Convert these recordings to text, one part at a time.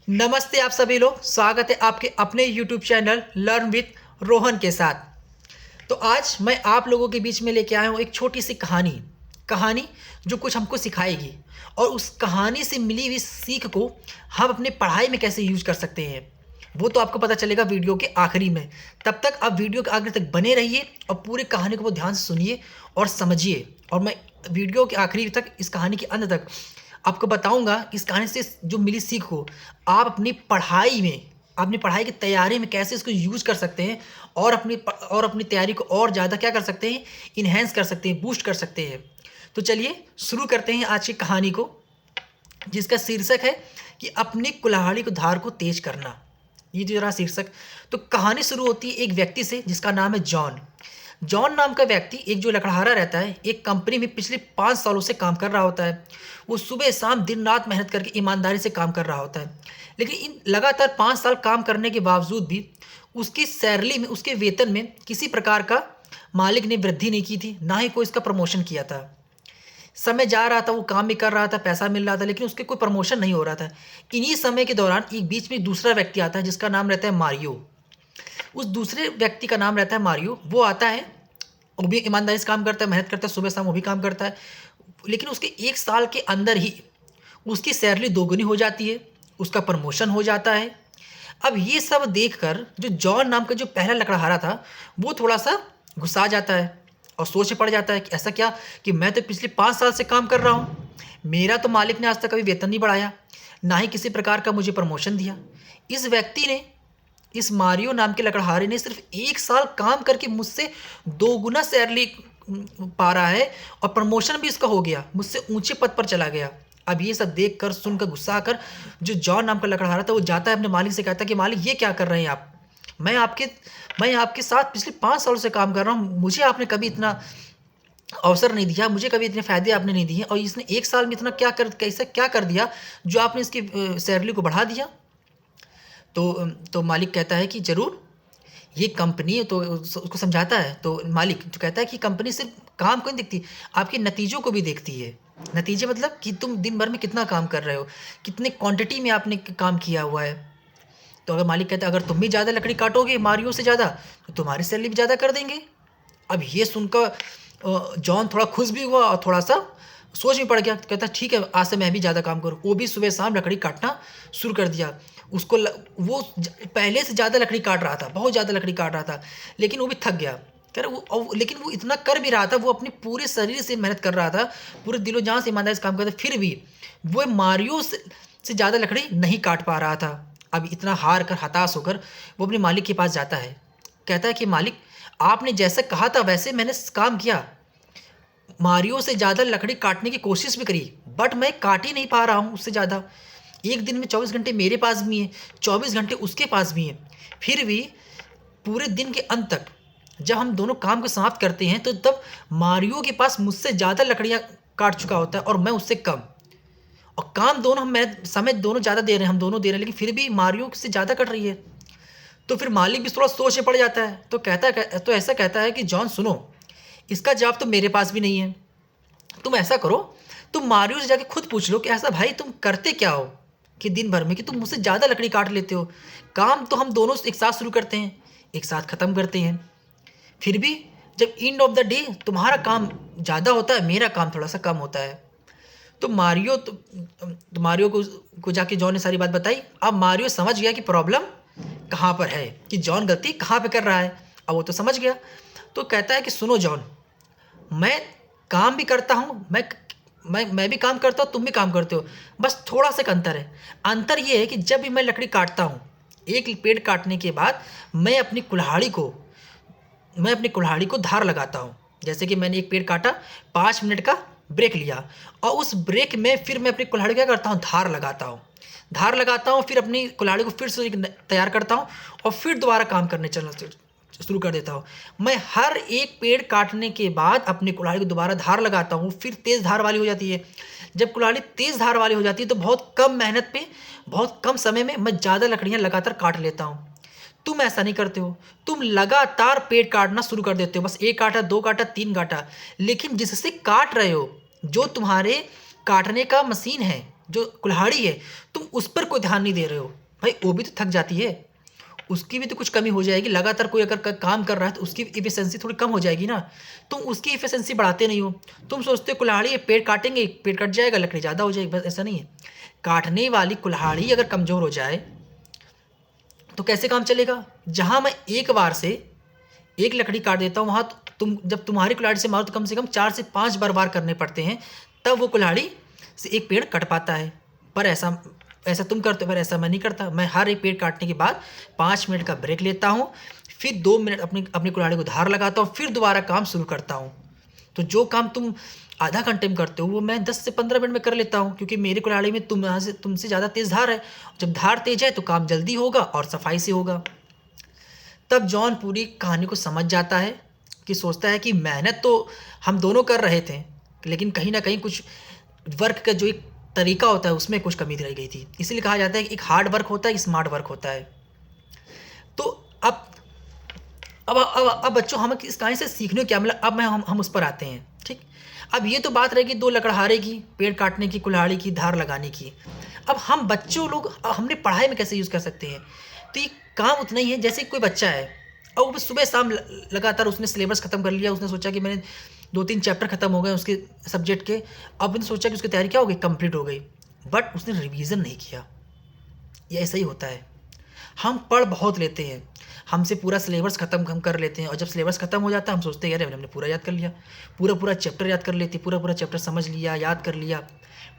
नमस्ते आप सभी लोग, स्वागत है आपके अपने YouTube channel learn with Rohan के साथ। तो आज मैं आप लोगों के बीच में लेके आया हूँ एक छोटी सी कहानी कहानी जो कुछ हमको सिखाएगी और उस कहानी से मिली हुई सीख को हम अपने पढ़ाई में कैसे यूज कर सकते हैं वो तो आपको पता चलेगा वीडियो के आखिरी में। तब तक आप वीडियो के आखिर तक बने रहिए और पूरी कहानी को ध्यान से सुनिए और समझिए। और मैं वीडियो के आखिरी तक, इस कहानी के अंत तक आपको बताऊंगा इस कहानी से जो मिली सीख को आप अपनी पढ़ाई में, अपनी पढ़ाई की तैयारी में कैसे इसको यूज कर सकते हैं और अपनी तैयारी को और ज़्यादा क्या कर सकते हैं, इन्हेंस कर सकते हैं, बूस्ट कर सकते हैं। तो चलिए शुरू करते हैं आज की कहानी को, जिसका शीर्षक है कि अपनी कुल्हाड़ी को धार को तेज करना। ये जो रहा शीर्षक। तो कहानी शुरू होती है एक व्यक्ति से जिसका नाम है जॉन। जॉन नाम का व्यक्ति एक जो लकड़हारा रहता है, एक कंपनी में पिछले 5 सालों से काम कर रहा होता है। वो सुबह शाम दिन रात मेहनत करके ईमानदारी से काम कर रहा होता है, लेकिन इन लगातार 5 साल काम करने के बावजूद भी उसकी सैलरी में, उसके वेतन में किसी प्रकार का मालिक ने वृद्धि नहीं की थी, ना ही कोई इसका प्रमोशन किया था। समय जा रहा था, वो काम भी कर रहा था, पैसा मिल रहा था, लेकिन उसके कोई प्रमोशन नहीं हो रहा था। इन्हीं समय के दौरान एक बीच में दूसरा व्यक्ति आता है जिसका नाम रहता है मारियो। उस दूसरे व्यक्ति का नाम रहता है मारियो। वो आता है, वो भी ईमानदारी से काम करता है, मेहनत करता है, सुबह शाम वो भी काम करता है, लेकिन उसके 1 साल के अंदर ही उसकी सैलरी दोगुनी हो जाती है, उसका प्रमोशन हो जाता है। अब ये सब देखकर जो जॉन नाम का जो पहला लकड़हारा था वो थोड़ा सा गुस्सा जाता है और सोच में पड़ जाता है कि ऐसा क्या कि मैं तो पिछले 5 साल से काम कर रहा हूँ, मेरा तो मालिक ने आज तक कभी वेतन नहीं बढ़ाया, ना ही किसी प्रकार का मुझे प्रमोशन दिया। इस व्यक्ति ने, इस मारियो नाम के लकड़हारे ने सिर्फ 1 साल काम करके मुझसे 2 गुना सैलरी पा रहा है और प्रमोशन भी इसका हो गया, मुझसे ऊंचे पद पर चला गया। अब ये सब देख कर, सुनकर, गुस्सा आकर जो जॉन नाम का लकड़हारा था वो जाता है अपने मालिक से, कहता है कि मालिक ये क्या कर रहे हैं आप, मैं आपके साथ पिछले 5 सालों से काम कर रहा हूँ, मुझे आपने कभी इतना अवसर नहीं दिया, मुझे कभी इतने फायदे आपने नहीं दिए, और इसने 1 साल में इतना कैसा क्या कर दिया जो आपने इसकी सैलरी को बढ़ा दिया। तो मालिक कहता है कि ज़रूर, ये कंपनी, तो उसको समझाता है। तो मालिक जो कहता है कि कंपनी सिर्फ काम को नहीं देखती, आपके नतीजों को भी देखती है। नतीजे मतलब कि तुम दिन भर में कितना काम कर रहे हो, कितने क्वांटिटी में आपने काम किया हुआ है। तो अगर मालिक कहता है अगर तुम भी ज़्यादा लकड़ी काटोगे मारियो से ज़्यादा तो तुम्हारी सैलरी भी ज़्यादा कर देंगे। अब ये सुनकर जॉन थोड़ा खुश भी हुआ और थोड़ा सा सोच में पड़ गया। कहता ठीक है, आज से मैं भी ज़्यादा काम करूँ। वो भी सुबह शाम लकड़ी काटना शुरू कर दिया। वो पहले से ज़्यादा लकड़ी काट रहा था, बहुत ज़्यादा लकड़ी काट रहा था, लेकिन वो भी थक गया। कह रहा वो, लेकिन वो इतना कर भी रहा था, वो अपने पूरे शरीर से मेहनत कर रहा था, पूरे दिलो जान से ईमानदारी से काम करता, फिर भी वो मारियो से ज़्यादा लकड़ी नहीं काट पा रहा था। अब इतना हार कर, हताश होकर वो अपने मालिक के पास जाता है। कहता है कि मालिक, आपने जैसे कहा था वैसे मैंने काम किया, मारियो से ज़्यादा लकड़ी काटने की कोशिश भी करी, बट मैं काट ही नहीं पा रहा हूँ उससे ज़्यादा। एक दिन में 24 घंटे मेरे पास भी हैं, 24 घंटे उसके पास भी हैं, फिर भी पूरे दिन के अंत तक जब हम दोनों काम को समाप्त करते हैं तो तब मारियो के पास मुझसे ज़्यादा लकड़ियाँ काट चुका होता है और मैं उससे कम। और काम दोनों, मैं समय दोनों ज़्यादा दे रहे हैं, हम दोनों दे रहे हैं, लेकिन फिर भी मारियो से ज़्यादा कट रही है। तो फिर मालिक भी थोड़ा सोच में पड़ जाता है। तो ऐसा कहता है कि जॉन सुनो, इसका जवाब तो मेरे पास भी नहीं है। तुम ऐसा करो, तुम मारियो से जाके खुद पूछ लो कि ऐसा भाई तुम करते क्या हो कि दिन भर में कि तुम मुझसे ज़्यादा लकड़ी काट लेते हो। काम तो हम दोनों एक साथ शुरू करते हैं, एक साथ ख़त्म करते हैं, फिर भी जब एंड ऑफ द डे तुम्हारा काम ज़्यादा होता है, मेरा काम थोड़ा सा कम होता है। तो मारियो को जाके जॉन ने सारी बात बताई। अब मारियो समझ गया कि प्रॉब्लम कहाँ पर है, कि जॉन गलती कहाँ पे कर रहा है। अब वो तो समझ गया। तो कहता है कि सुनो जॉन, मैं काम भी करता हूँ, मैं भी काम करता हूँ, तुम भी काम करते हो, बस थोड़ा सा अंतर है। अंतर ये है कि जब भी मैं लकड़ी काटता हूँ, एक पेड़ काटने के बाद मैं अपनी कुल्हाड़ी को धार लगाता हूँ। जैसे कि मैंने एक पेड़ काटा, 5 मिनट का ब्रेक लिया, और उस ब्रेक में फिर मैं अपनी कुल्हाड़ी क्या करता हूँ, धार लगाता हूँ, फिर अपनी कुल्हाड़ी को फिर से तैयार करता हूँ और फिर दोबारा काम करने चलना शुरू कर देता हूँ। मैं हर एक पेड़ काटने के बाद अपनी कुल्हाड़ी को दोबारा धार लगाता हूँ, फिर तेज़ धार वाली हो जाती है। जब कुल्हाड़ी तेज़ धार वाली हो जाती है तो बहुत कम मेहनत पे, बहुत कम समय में मैं ज़्यादा लकड़ियाँ लगातार काट लेता हूँ। तुम ऐसा नहीं करते हो, तुम लगातार पेड़ काटना शुरू कर देते हो, बस 1 काटा, 2 काटा, 3 काटा, लेकिन जिससे काट रहे हो, जो तुम्हारे काटने का मशीन है, जो कुल्हाड़ी है तुम उस पर कोई ध्यान नहीं दे रहे हो। भाई वो भी तो थक जाती है, उसकी भी तो कुछ कमी हो जाएगी। लगातार कोई अगर काम कर रहा है तो उसकी इफिशिएंसी थोड़ी कम हो जाएगी ना। तुम उसकी इफिशिएंसी बढ़ाते नहीं हो। तुम सोचते हो कुल्हाड़ी है, पेड़ काटेंगे, पेड़ कट जाएगा, लकड़ी ज़्यादा हो जाएगी। बस ऐसा नहीं है। काटने वाली कुल्हाड़ी अगर कमज़ोर हो जाए तो कैसे काम चलेगा। जहाँ मैं एक बार से एक लकड़ी काट देता हूँ, वहाँ तुम जब तुम्हारी कुल्हाड़ी से मारो तो कम से कम 4 से 5 बार करने पड़ते हैं, तब वो कुल्हाड़ी से एक पेड़ कट पाता है। पर ऐसा ऐसा तुम करते हो, पर ऐसा मैं नहीं करता। मैं हर एक पेड़ काटने के बाद 5 मिनट का ब्रेक लेता हूँ, फिर 2 मिनट अपनी अपनी कुल्हाड़ी को धार लगाता हूँ, फिर दोबारा काम शुरू करता हूँ। तो जो काम तुम आधा घंटे में करते हो वो मैं 10 से 15 मिनट में कर लेता हूँ, क्योंकि मेरी कुल्हाड़ी में तुमसे ज़्यादा तेज़ धार है। जब धार तेज है तो काम जल्दी होगा और सफाई से होगा। तब जॉन पूरी कहानी को समझ जाता है कि सोचता है कि मेहनत तो हम दोनों कर रहे थे, लेकिन कहीं ना कहीं कुछ वर्क का जो एक तरीका होता है उसमें कुछ कमी रह गई थी। इसीलिए कहा जाता है कि एक हार्ड वर्क होता है, एक स्मार्ट वर्क होता है। तो अब बच्चों हम इस कहानी से सीखने को क्या मिला, अब हम उस पर आते हैं। ठीक, अब ये तो बात रहेगी 2 लकड़हारे की, पेड़ काटने की, कुल्हाड़ी की, धार लगाने की। अब हम बच्चों लोग हमने पढ़ाई में कैसे यूज़ कर सकते हैं। तो ये काम उतना ही है जैसे कोई बच्चा है और वो सुबह शाम लगातार उसने सिलेबस ख़त्म कर लिया। उसने सोचा कि मैंने 2-3 चैप्टर ख़त्म हो गए उसके सब्जेक्ट के, अब उसने सोचा कि उसकी तैयारी क्या हो गई, कंप्लीट हो गई, बट उसने रिवीजन नहीं किया। ये ऐसा ही होता है। हम पढ़ बहुत लेते हैं, हमसे पूरा सिलेबस ख़त्म हम कर लेते हैं, और जब सिलेबस ख़त्म हो जाता है हम सोचते हैं अरे हमने पूरा याद कर लिया, पूरा चैप्टर याद कर लेते, पूरा चैप्टर समझ लिया, याद कर लिया,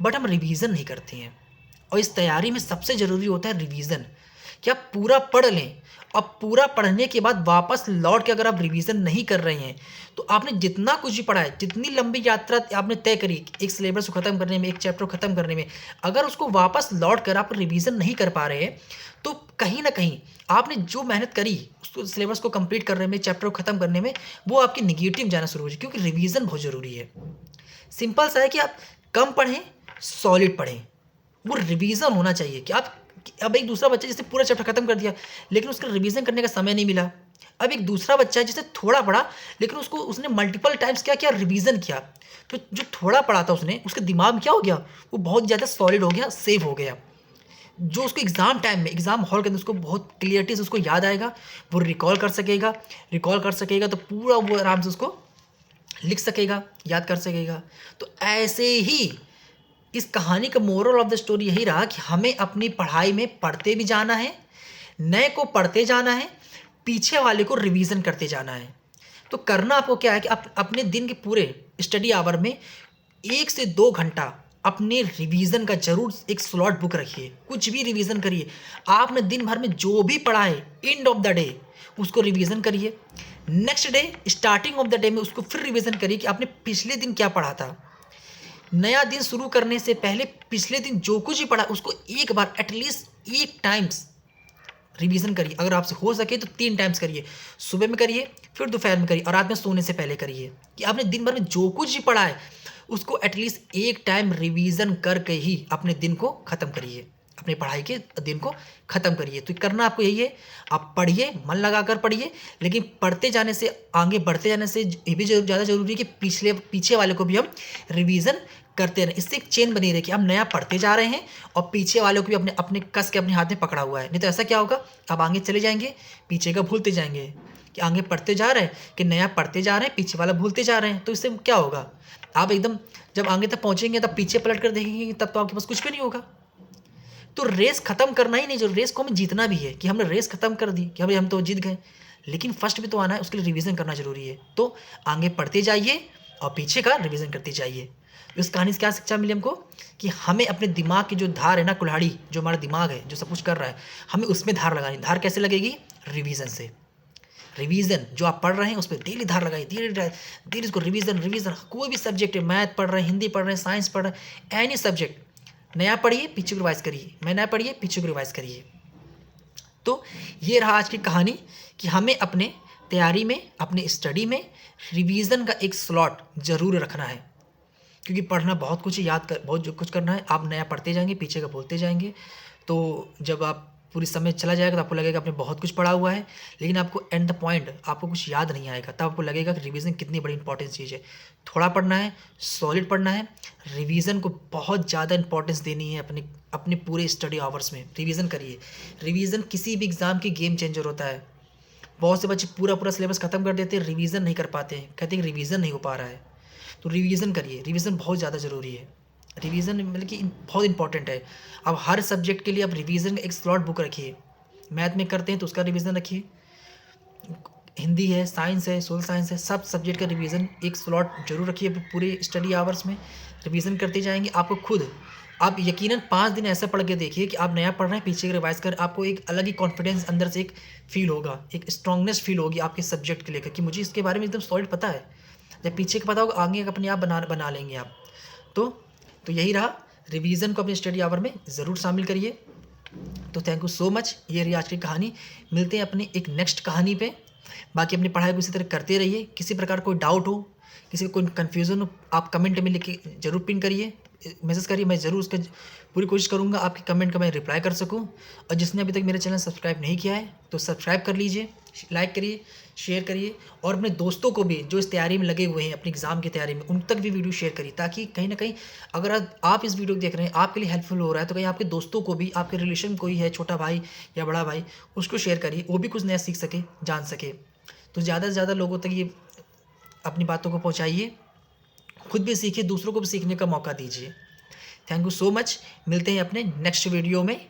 बट हम रिवीजन नहीं करते हैं। और इस तैयारी में सबसे ज़रूरी होता है रिवीजन, कि आप पूरा पढ़ लें। और पूरा पढ़ने के बाद वापस लौट के अगर आप रिवीजन नहीं कर रहे हैं तो आपने जितना कुछ भी पढ़ा है, जितनी लंबी यात्रा आपने तय करी एक सिलेबस को ख़त्म करने में, एक चैप्टर को ख़त्म करने में, अगर उसको वापस लौट कर आप रिवीजन नहीं कर पा रहे हैं तो कहीं ना कहीं आपने जो मेहनत करी उसको सिलेबस को कंप्लीट करने में, चैप्टर को ख़त्म करने में, वो आपकी निगेटिव जाना शुरू हो जाए। क्योंकि रिवीजन बहुत ज़रूरी है। सिंपल सा है कि आप कम पढ़ें, सॉलिड पढ़ें। वो रिवीजन होना चाहिए कि आप, अब एक दूसरा बच्चा जिसने पूरा चैप्टर खत्म कर दिया लेकिन उसका रिवीजन करने का समय नहीं मिला। अब एक दूसरा बच्चा है जिसने थोड़ा पढ़ा लेकिन उसने मल्टीपल टाइम्स क्या किया, रिवीजन किया। तो जो थोड़ा पढ़ा था उसने, उसके दिमाग में क्या हो गया, वो बहुत ज़्यादा सॉलिड हो गया, सेव हो गया। जो उसको एग्ज़ाम टाइम में, एग्ज़ाम हॉल के अंदर उसको बहुत क्लियरिटी से उसको याद आएगा, वो रिकॉल कर सकेगा तो पूरा वो आराम से उसको लिख सकेगा, याद कर सकेगा। तो ऐसे ही इस कहानी का मोरल ऑफ द स्टोरी यही रहा कि हमें अपनी पढ़ाई में पढ़ते भी जाना है, नए को पढ़ते जाना है, पीछे वाले को रिवीजन करते जाना है। तो करना आपको क्या है कि आप अपने दिन के पूरे स्टडी आवर में 1 से 2 घंटा अपने रिवीजन का जरूर एक स्लॉट बुक रखिए। कुछ भी रिवीजन करिए। आपने दिन भर में जो भी पढ़ा है एंड ऑफ द डे उसको रिवीजन करिए। Next day starting of the day में उसको फिर रिवीजन करिए कि आपने पिछले दिन क्या पढ़ा था। नया दिन शुरू करने से पहले पिछले दिन जो कुछ भी पढ़ा उसको एक बार एटलीस्ट 1 टाइम्स रिवीजन करिए। अगर आपसे हो सके तो 3 टाइम्स करिए। सुबह में करिए, फिर दोपहर में करिए और रात में सोने से पहले करिए, कि आपने दिन भर में जो कुछ भी पढ़ा है उसको एटलीस्ट 1 टाइम रिवीजन करके ही अपने दिन को ख़त्म करिए, अपने पढ़ाई के दिन को ख़त्म करिए। तो करना आपको यही है, आप पढ़िए, मन लगा कर पढ़िए, लेकिन पढ़ते जाने से, आगे बढ़ते जाने से ये भी ज़्यादा ज़रूरी है कि पीछे वाले को भी हम रिवीजन करते रहें। इससे एक चेन बनी रहे कि हम नया पढ़ते जा रहे हैं और पीछे वालों को भी अपने अपने कस के अपने हाथ में पकड़ा हुआ है। नहीं तो ऐसा क्या होगा, आप आगे चले जाएंगे, पीछे का भूलते जाएंगे। कि आगे पढ़ते जा रहे हैं, कि नया पढ़ते जा रहे हैं, पीछे वाला भूलते जा रहे हैं। तो इससे क्या होगा, आप एकदम जब आगे तक पहुँचेंगे तब पीछे पलट कर देखेंगे, तब तो आपके पास कुछ भी नहीं होगा। तो रेस खत्म करना ही नहीं, जो रेस को हमें जीतना भी है, कि हमने रेस खत्म कर दी कि भाई हम तो जीत गए, लेकिन फर्स्ट भी तो आना है, उसके लिए रिवीजन करना जरूरी है। तो आगे पढ़ते जाइए और पीछे का रिवीजन करते जाइए। इस कहानी से क्या शिक्षा मिली हमको, कि हमें अपने दिमाग की जो धार है ना, कुल्हाड़ी जो हमारा दिमाग है जो सब कुछ कर रहा है, हमें उसमें धार लगानी। धार कैसे लगेगी, रिवीजन से। रिवीजन जो आप पढ़ रहे हैं उस पर डेली धार लगाइए, धीरे धीरे इसको रिवीजन। कोई भी सब्जेक्ट है, मैथ पढ़ रहे हैं, हिंदी पढ़ रहे हैं, साइंस पढ़ रहे हैं, एनी सब्जेक्ट, नया पढ़िए पीछे को रिवाइज करिए, मैं नया पढ़िए पीछे को रिवाइज करिए। तो ये रहा आज की कहानी, कि हमें अपने तैयारी में, अपने स्टडी में रिवीजन का एक स्लॉट जरूर रखना है। क्योंकि पढ़ना बहुत कुछ है, बहुत जो कुछ करना है। आप नया पढ़ते जाएंगे, पीछे का बोलते जाएंगे। तो जब आप पूरी समय चला जाएगा तो आपको लगेगा आपने बहुत कुछ पढ़ा हुआ है, लेकिन आपको एट द पॉइंट आपको कुछ याद नहीं आएगा। तब आपको लगेगा कि रिवीजन कितनी बड़ी इंपॉर्टेंट चीज़ है। थोड़ा पढ़ना है, सॉलिड पढ़ना है, रिवीजन को बहुत ज़्यादा इंपॉर्टेंस देनी है अपने अपने पूरे स्टडी आवर्स में। रिवीजन करिए। रिवीजन किसी भी एग्ज़ाम की गेम चेंजर होता है। बहुत से बच्चे पूरा पूरा सिलेबस ख़त्म कर देते हैं, रिवीजन नहीं कर पाते हैं, कहते हैं कि रिवीजन नहीं हो पा रहा है। तो रिवीजन करिए, रिवीजन बहुत ज़्यादा ज़रूरी है। रिवीजन मतलब कि बहुत इंपॉर्टेंट है। अब हर सब्जेक्ट के लिए आप रिवीजन का एक स्लॉट बुक रखिए। मैथ में करते हैं तो उसका रिवीजन रखिए, हिंदी है, साइंस है, सोशल साइंस है, सब सब्जेक्ट का रिवीजन एक स्लॉट जरूर रखिए पूरे स्टडी आवर्स में। रिवीजन करते जाएंगे आपको खुद, आप यकीनन 5 दिन ऐसा पढ़ के देखिए कि आप नया पढ़ रहे हैं, पीछे रिवाइज कर, आपको एक अलग ही कॉन्फिडेंस अंदर से एक फील होगा, एक स्ट्रांगनेस फील होगी आपके सब्जेक्ट के लेकर कि मुझे इसके बारे में एकदम सॉलिड पता है। जब पीछे का पता होगा, आगे का अपने आप बना लेंगे आप। तो तो यही रहा, रिवीजन को अपने स्टडी आवर में ज़रूर शामिल करिए। तो थैंक यू सो मच। ये रही आज की कहानी। मिलते हैं अपनी एक नेक्स्ट कहानी पे। बाकी अपनी पढ़ाई को इसी तरह करते रहिए। किसी प्रकार कोई डाउट हो, किसी को कोई कन्फ्यूज़न हो, आप कमेंट में लिख के ज़रूर पिन करिए, मैसेज करिए। मैं ज़रूर उसका पूरी कोशिश करूँगा आपके कमेंट का मैं रिप्लाई कर सकूँ। और जिसने अभी तक मेरा चैनल सब्सक्राइब नहीं किया है तो सब्सक्राइब कर लीजिए, लाइक करिए, शेयर करिए, और अपने दोस्तों को भी जो इस तैयारी में लगे हुए हैं, अपनी एग्ज़ाम की तैयारी में, उन तक भी वीडियो शेयर करिए, ताकि कहीं ना कहीं अगर आप इस वीडियो को देख रहे हैं, आपके लिए हेल्पफुल हो रहा है, तो कहीं आपके दोस्तों को भी, आपके रिलेशन कोई है, छोटा भाई या बड़ा भाई, उसको शेयर करिए, वो भी कुछ नया सीख सके, जान सके। तो ज़्यादा से ज़्यादा लोगों तक ये अपनी बातों को पहुँचाइए, खुद भी सीखिए, दूसरों को भी सीखने का मौका दीजिए। Thank you so much. मिलते हैं अपने नेक्स्ट वीडियो में।